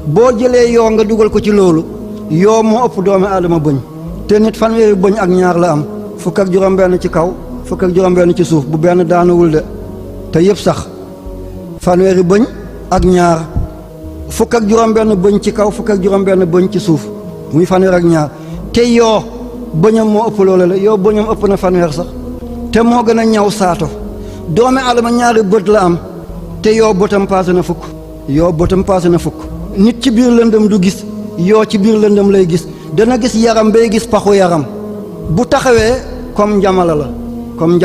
boo jëlee yoo nga dugal ko ci loolu yoo moo ëpp doomi aadama bëñ te nit fanweeri bëñ ak ñaar la am fukk ak juróom-benn ci kaw fukk ak juróom-benn ci suuf bu benn daanuwul de te yëpp sax fanweeri bëñ ak ñaar fukk ak juróom-benn bëñ ci kaw fukk ak juróom-benn bëñ ci suuf muy fanweer ak ñaar te yoo bëñam moo ëpp loolu la yoo bëñam ëpp na fanweer sax te moo gën a ñaw saato doomi aadama ñaari bët la am te yoo bëtam paase na fukk yoo bëtam paase na fukk nit ci biir lëndëm du gis yoo ci biir lëndëm lay gis dana gis yaram bay gis paxu yaram bu taxawee comme njamala la comme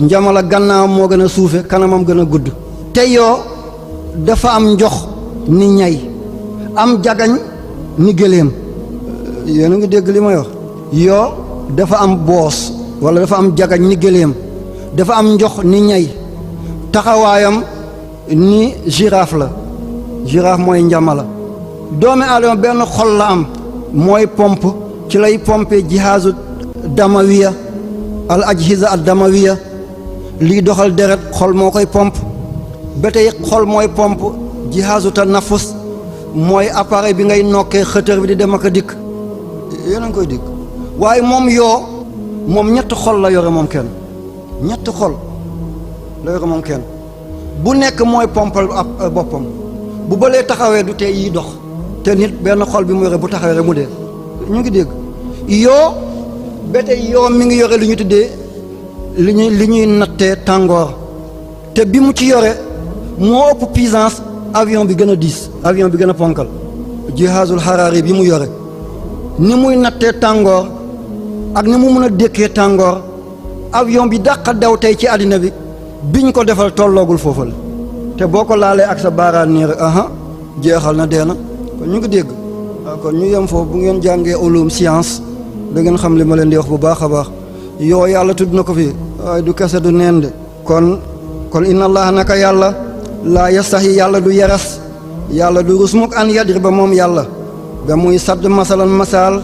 njamala gannaaw moo gën a suufe kanamam gën a gudd te yoo dafa am njox ni ñay am jagañ ni gëléem yéen a ngi dégg li may wax yoo dafa am boos wala dafa am jagañ ni gëléem dafa am njox ni ñay taxawaayam ni girafe la girafe mooy njamala doomi aadama benn xol la am mooy pompe ci lay pompe jihaazu damawiya al ajhiza ad damawiya lii doxal deret xol moo koy pompe ba tey xol mooy pompe jihaazu tanafus mooy appareil bi ngay nokkee xëtër bi di dem ak a dikk yéen a ngi koy dikk waaye moom yoo moom ñett xol la yore moom kenn ñett xol la yore moom kenn bu nekk mooy pompal ab boppam bu balee taxawee du tey yi dox te nit benn xol bi mu yore bu taxawee rek mu dee ñu ngi dégg yoo ba tey yoo mi ngi yore lu ñu tuddee li ñuy nattee tàngoor te bi mu ci yore moo ëpp puissance avion bi gën a diis avion bi gën a ponkal jihaazul xaraari bi mu yore ni muy nattee tàngoor ak ni mu mën a dékkee tàngoor avion bi dàq daw tey ci àddina bi biñ ko defal tolloogul foofu la te boo ko laalee ak sa baaraan nii rek jeexal na dee na kon ñu ngi dégg waaw kon ñu yem foofu bu ngeen jàngee ulum science da ngeen xam li ma leen di wax bu baax a baax yoo yàlla tudd na ko fi waaye du kese du neen de kon inna allah naka yàlla laa yastahi yàlla du yaras yàlla du rus mukk an yadriba moom yàlla ba muy sadd masalan masal